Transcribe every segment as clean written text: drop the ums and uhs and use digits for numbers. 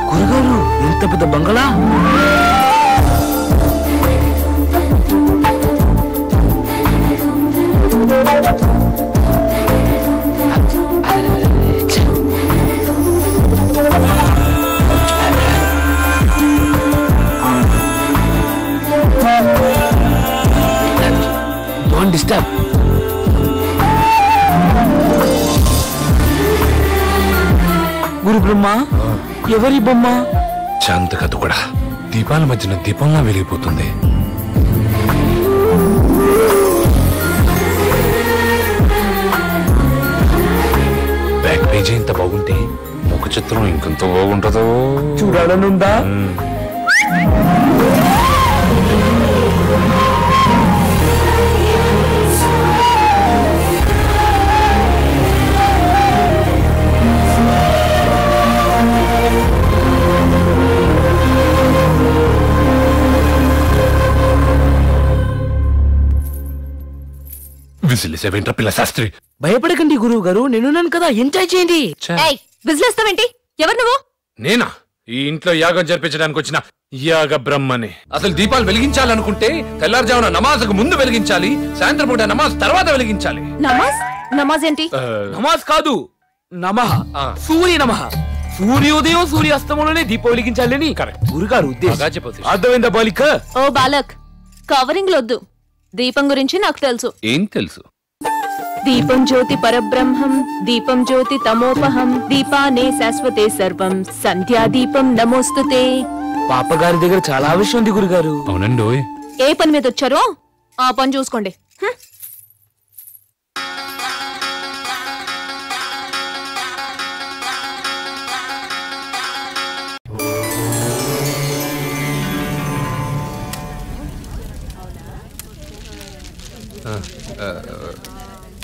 గురుగారు ఇంత పెద్ద బంగళా? Don't disturb. గురు బ్రహ్మ, ఎవరి బొమ్మ? శాంత కథ కూడా దీపాల మధ్యన దీపంలా వెలిగిపోతుంది. బ్యాక్ పేజీ ఇంత బాగుంటే ముఖ చిత్రం ఇంకెంత బాగుంటుందో చూడాలనుందా? విసిలిసేవేంట్రా పిల్ల శాస్త్రి? భయపడకండి గురువు గారు, నేనున్నాను కదా, ఎంజాయ్ చేయండి. విజిలేస్తావేంటి? ఎవరు నువ్వు? నేనా? ఈ ఇంట్లో యాగం జరిపించడానికి వచ్చిన యాగ బ్రహ్మని. అసలు దీపాలు వెలిగించాలనుకుంటే తెల్లారుజామున నమాజ్కు ముందు వెలిగించాలి, సాయంత్రం పూట నమాజ్ తర్వాత వెలిగించాలి. నమాజ్? నమాజ్ ఏంటి? నమాజ్ కాదు, నమః. సూర్య నమః. సూర్యోదయం సూర్యాస్తమంలోనే దీపం వెలిగించాలని గురుగారు ఉద్దేశం. అర్థమైందా బాలిక? ఓ బాలక్, కవరింగ్ లొద్దు. దీపం గురించి నాకు తెలుసు. ఏం తెలుసు? దీపం జ్యోతి పరబ్రహ్మం, దీపం జ్యోతి తమోపహం, దీపానే శాశ్వతే సర్వం, సంధ్యా దీపం నమోస్తుతే. పాపగారి దగ్గర చాలా విషయం ఉంది గురుగారు. అవునండి. ఏ పని మీద వచ్చారో ఆ పని చూసుకోండి.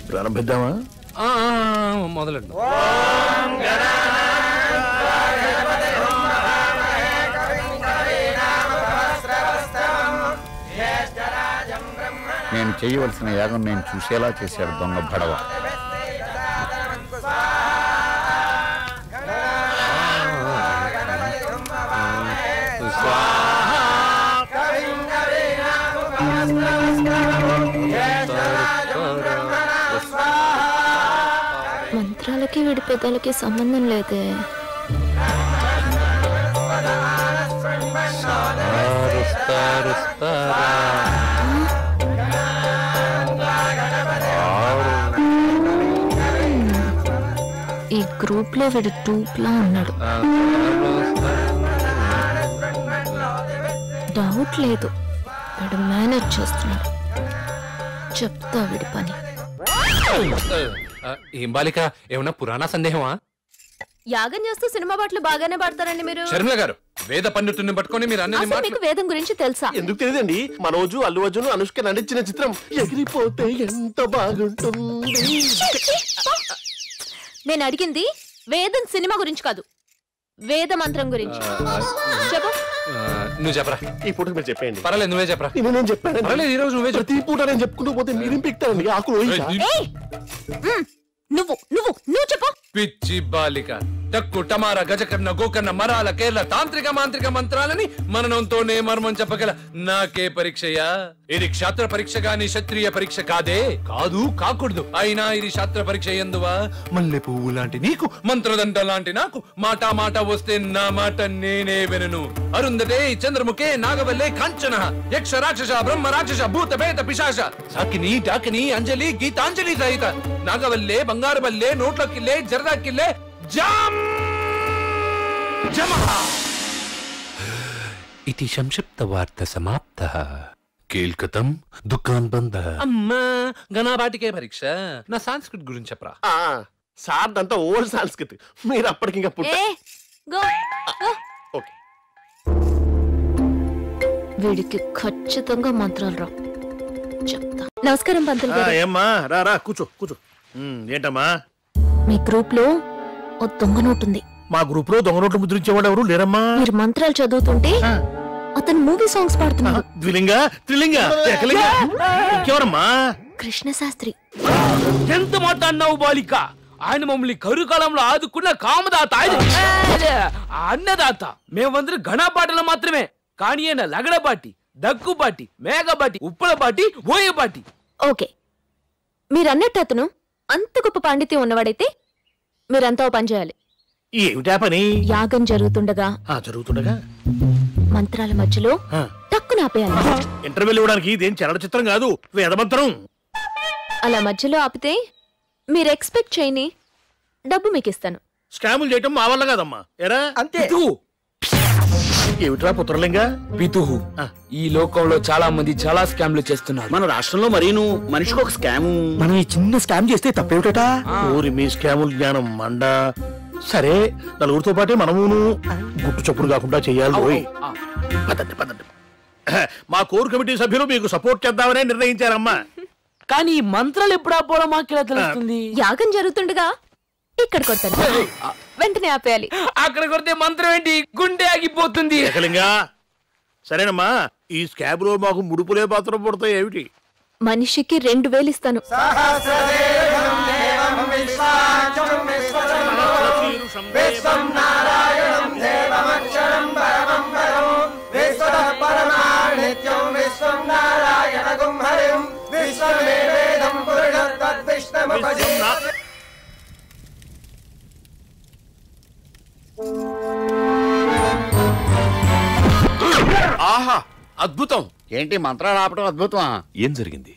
ప్రారంభిద్దామా? మొదలండి. నేను చేయవలసిన యాగం నేను చూసేలా చేశాడు దొంగ భడవ. మంత్రాలకి వీడి పెదాలకి సంబంధం లేదే. ఈ గ్రూప్ లో వీడు టూప్లా ఉన్నాడు. డౌట్ లేదు, వీడు మేనేజ్ చేస్తున్నాడు. చెప్తా వీడి పని. ఏం బాలిక, ఏమన్నా పురాణ సందేహమా? యాగం చేస్తూ సినిమా పాటలు బాగానే పాడతారండి మీరు. శర్మిల గారు, వేద పండితుడిని పట్టుకొని మీరు అన్ని మీకు వేదం గురించి తెలుసా? ఎందుకు తెలియదండి. మనోజు, అల్లు అర్జున్, అనుష్క నటించిన చిత్రం ఎగిరిపోతే ఎంత బాగుంటుంది. నేను అడిగింది వేదం సినిమా గురించి కాదు, వేద మంత్రం గురించి. చెప్పు. నువ్వు చెప్పరా. ఈ పూట మీరు చెప్పండి. పర్లేదు, నువ్వే చెప్పరా. నేను చెప్పాను. పర్లేదు, ఈ రోజు నువ్వే ప్రతి పూట నేను చెప్పుకుంటూ పోతే మీరేం పిక్తారండి. ఆకులు నువ్వు చెప్పు. పిచ్చి బాలిక, టక్కు టమార గజకర్ణ గోకర్ణ మరాల కేరళ తాంత్రిక మాంత్రిక మంత్రాలని మననంతోనే మర్మం చెప్పగల నాకే పరీక్షయా? ఇది క్షాత్ర పరీక్ష గాని క్షత్రియ పరీక్ష కాదే. కాదు, కాకూడదు. అయినా ఇది శాస్త్ర పరీక్ష ఎందువా? మల్లె పువ్వు లాంటి నీకు, మంత్రదండ లాంటి నాకు, మాట మాట వస్తే నా మాట నేనే వినను. అరుంధతే చంద్రముఖే నాగవల్లే కాంచన యక్ష రాక్షస బ్రహ్మ రాక్షస భూత భేద పిశాచ సాకిని డాకిని అంజలి గీతాంజలి సహిత నాగవల్లే బంగారు బల్లే నోట్లకిల్లే జర్రాకిల్లే జామ్ జమః. ఇతి సంక్షిప్త వార్త సమాప్తః. కేల్కతం దుకాన్ బంద. అమ్మా, గణాబాటికే పరీక్ష. నా సంస్కృతి గురించి చెప్పరా. సార్ అంతా ఓల్డ్ సంస్కృతి, మీరు అప్పటికి ఇంకా వీడికి ఖచ్చితంగా మంత్రాలు రా. చెప్తా. నమస్కారం పంతులు గారు. ఏమ్మా, రా కూర్చో కూర్చో. ఏంటమ్మా? మీ గ్రూప్ లో ఓ దొంగ నోటు ఉంది. మా గ్రూప్ లో దొంగ నోట్లు ముద్రించేవాడు ఎవరు లేరమ్మా. మీరు మంత్రాలు చదువుతుంటే అతను మూవీ సాంగ్స్ పాడుతున్నాడు. ద్విలింగ త్రిలింగ ఏకలింగ ఇంకెవరమ్మా? కృష్ణ శాస్త్రి. ఎంత మాట అన్నావు బాలిక? ఆయన మమ్మల్ని కరుకాలంలో ఆదుకున్న కామదాత, అన్నదాత. మేమందరం ఘనపాటలు మాత్రమే, కానీ ఆయన లగడపాటి, దగ్గుపాటి, మేఘపాటి, ఉప్పలపాటి, ఓయపాటి. ఓకే, మీరన్నట్టు అతను అంత గొప్ప పాండిత్యం ఉన్నవాడైతే మీరంతా పని చేయాలి. ఏమిటా పని? యాగం జరుగుతుండగా మంత్రాల మధ్యలో టక్కున ఆపేయాలి. ఇంటర్వ్యూలు ఇవ్వడానికి ఇదేం చలన చిత్రం కాదు, వేదమంత్రం. అలా మధ్యలో ఆపితే మీరు ఎక్స్పెక్ట్ చేయని డబ్బు మీకు ఇస్తాను. స్కాములు చేయటం మా వల్ల కాదమ్మా. ఎరా అంతే. ఏమిట్రా పుత్రలింగ? పితుహు, ఈ లోకంలో చాలా మంది చాలా స్కామ్లు చేస్తున్నారు. మన రాష్ట్రంలో మరీను మనిషికి ఒక స్కాము. మనం ఈ చిన్న స్కామ్ చేస్తే తప్పేమిట? ఊరి మీ స్కాముల జ్ఞానం మండ. సరే, నలుగురితో పాటే మనమును గుట్టు చప్పుడు కాకుండా చెయ్యాలి. పదండి పదండి. మా కోర్ కమిటీ సభ్యులు మీకు సపోర్ట్ చేద్దామనే నిర్ణయించారమ్మా. కానీ ఈ మంత్రాలు ఎప్పుడు ఆపోవడం మాకెలా తెలుస్తుంది? యాగం జరుగుతుండగా ఇక్కడ కొడతాను, వెంటనే ఆపేయాలి. అక్కడ కొడితే మంత్రం ఏంటి, గుండె ఆగిపోతుంది. ఏకలింగా సరేనమ్మా, ఈ స్కాబ్ లో మాకు ముడుపులే పాత్ర పడతాయి ఏమిటి? మనిషికి 2000 ఇస్తాను. ఆహా, అద్భుతం. ఏంటి మంత్రాలు ఆపటం అద్భుతమా? ఏం జరిగింది?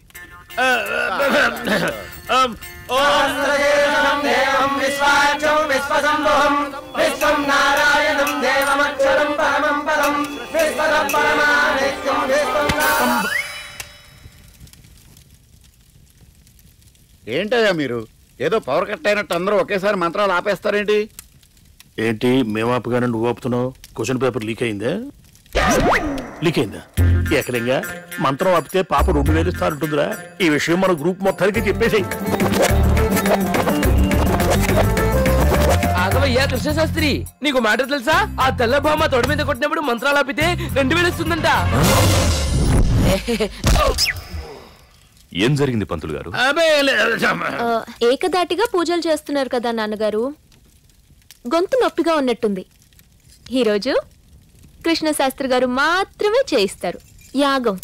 ఏంటయ్యా మీరు ఏదో పవర్ కట్ అయినట్టు అందరూ ఒకేసారి మంత్రాలు ఆపేస్తారేంటి? ఏంటి మేము ఆపుగానే నువ్వు ఆపుతున్నావు? క్వశ్చన్ పేపర్ లీక్ అయిందా? లీక్ అయిందా? ఏకలింగా మంత్రం ఆపితే పాప 2000 ఇస్తారంటుందిరా. ఈ విషయం మన గ్రూప్ మొత్తానికి చెప్పేసి. ఆగవయ్యా కృష్ణశాస్త్రి, నీకు మ్యాటర్ తెలుసా? ఆ తెల్ల భామ తొడ మీద కొట్టినప్పుడు మంత్రాలు ఆపితే 2000 ఇస్తుందంట. ఏం జరిగింది పంతులు గారు? ఏకదాటిగా పూజలు చేస్తున్నారు కదా నాన్నగారు, గొంతు నొప్పిగా ఉన్నట్టుంది. ఈరోజు కృష్ణ శాస్త్రి గారు మాత్రమే చేయిస్తారు యాగం.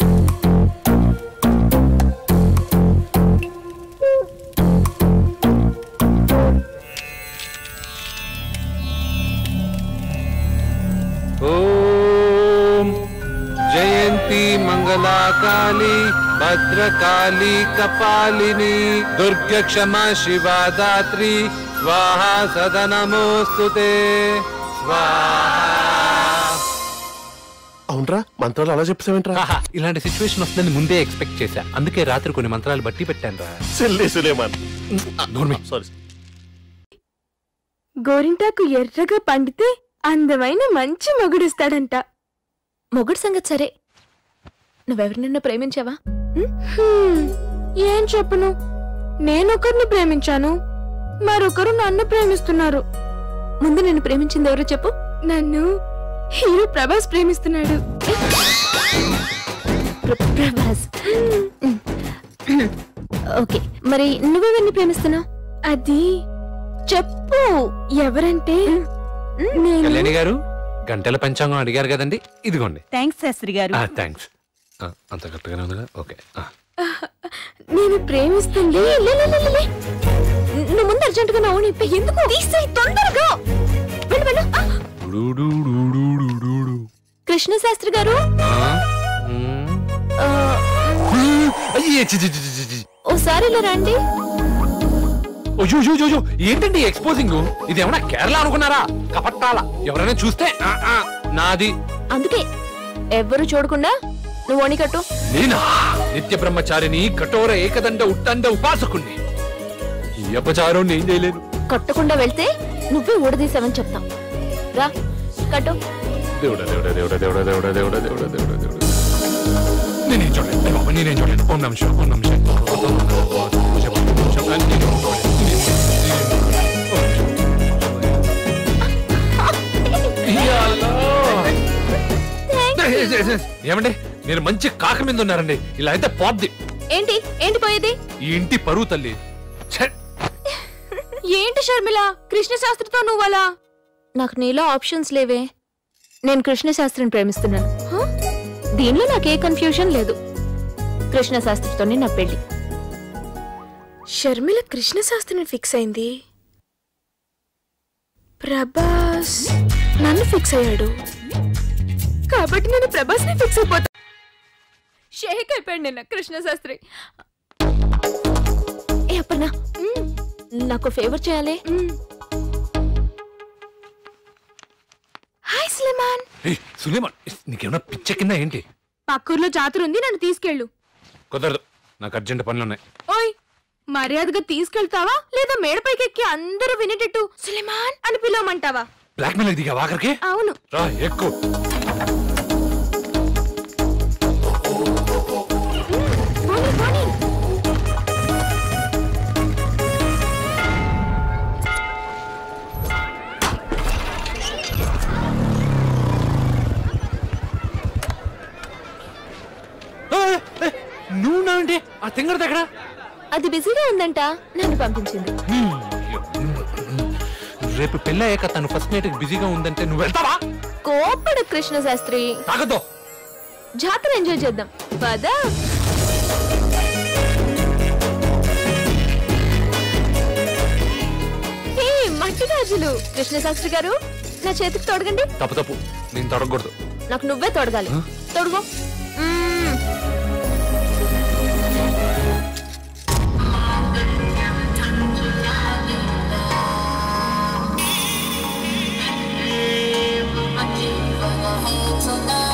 ఓం జయంతి మంగళాకాళి భద్రకాళి కపాలిని దుర్గ క్షమా శివా దాత్రి స్వాహా సదా నమోస్తుతే స్వాహా. అవునరా, మంత్రాలు అలా చెప్తావేంట్రా? ఇలాంటి సిచ్యువేషన్ వస్తుందని ముందే ఎక్స్పెక్ట్ చేశా, అందుకే రాత్రి కొన్ని మంత్రాలు బట్టి పెట్టాను రా. సులేమాన్. సారీ. గోరింటాకు ఎర్రగా పండితే అందమైన మంచి మొగుడిస్తాడంట. మొగుడు సంగతి సరే, నువ్వెవరినన్నా ప్రేమించావా? ఏం చెప్పను, నేనొకరిని ప్రేమించాను, మరొకరు నన్ను ప్రేమిస్తున్నారు. ముందు నిన్ను ప్రేమించింది ఎవరో చెప్పు. నన్ను హీరో ప్రభాస్ ప్రేమిస్తున్నాడు. ప్రభాస్. ఓకే, మరి నువ్వెవరిని ప్రేమిస్తున్నావు? అది చెప్పు. ఎవరంటే? కళ్యాణి గారు, గంటల పంచాంగం అడిగారు కదండి, ఇదిగోండి. థ్యాంక్స్ శాస్త్రి గారు. థ్యాంక్స్. అంత కరెక్ట్గానే ఉందిగా? ఓకే. నేను ప్రేమిస్తుంది. నువ్వు ముందు అర్జెంటుగా నా ఓని ఎందుకు తీసేయ్ తొందరగా. కృష్ణ శాస్త్రి గారు, ఓసారి ఇలా రండి. ఏంటండి ఎక్స్పోజింగ్? ఇదేమన్నా కేరళ అనుకున్నారా? కపట్టాల ఎవరైనా చూస్తే నాది. అందుకే ఎవ్వరు చూడకుండా నువ్వు ఓని కట్టు. నేనా? నిత్య బ్రహ్మచారిని, కఠోర ఏకదండ ఉట్టండ ఉపాసకుణ్ణి. ఈ అపచారం నేను చేయలేను. కట్టకుండా వెళ్తే నువ్వే ఊడదీసావని చెప్తాం. రా కట్టు. దేవుడా దేవుడా దేవుడా దేవుడా దేవుడా దేవుడా దేవుడా దేవుడా దేవుడా. నేనేం చూడలేదు, నేనేం చూడలేదు. ఓం నమః శివాయ, ఓం నమః శివాయ. ఏమండి మీరు మంచి కాక మీద ఉన్నారండి. ఇలా అయితే పోద్ది. ఏంటి ఏంటి పోయేది? ఈ ఇంటి పరువు తల్లి. ఏంటి షర్మిల, కృష్ణ శాస్త్రితో నువ్వలా? నాకు నీలో ఆప్షన్స్ లేవే. నేను కృష్ణ శాస్త్రిని ప్రేమిస్తున్నాను. దీనిలో నాకే కన్ఫ్యూజన్ లేదు. కృష్ణ శాస్త్రితోనే నా పెళ్లి. షర్మిల కృష్ణ శాస్త్రిని ఫిక్స్ అయింది. ప్రభాస్ నన్ను ఫిక్స్ అయ్యాడు కాబట్టి నేను ప్రభాస్ ని ఫిక్స్ అయిపోతా. షేక్ అయిపోయాడు నిన్న కృష్ణ శాస్త్రి. ఏ అప్పన్నా, నాకు ఫేవర్ చేయాలి. హాయ్ సులేమాన్. సులేమాన్, నీకేమన్నా పిచ్చెక్కిందా ఏంటి? పక్కూర్లో జాతర ఉంది, నన్ను తీసుకెళ్ళు. కుదరదు, నాకు అర్జెంట్ పనులున్నాయి. ఓయ్, మర్యాదగా తీసుకెళ్తావా లేదా మేడపైకి ఎక్కి అందరూ వినేటట్టు సులేమాన్ అని పిలవమంటావా? బ్లాక్ మెయిల్ దిగా ఆఖరికి? అవును. రా ఎక్కు. నువ్వు నాండి ఆ తింగర దగ్గర? అది బిజీగా ఉందంట, నన్ను పంపించింది. రేపు పెళ్ళయ్యాక తను ఫస్ట్ నైట్ బిజీగా ఉందంటే నువ్వు వెళ్తావా? కోపడు కృష్ణ శాస్త్రి. తాగద్దు, జాతర ఎంజాయ్ చేద్దాం పదా. మట్టి గాజులు. కృష్ణ శాస్త్రి గారు, నా చేతికి తొడగండి. తప్పు తప్పు, నేను తొడగకూడదు. నాకు నువ్వే తొడగాలి. తొడుగో. So now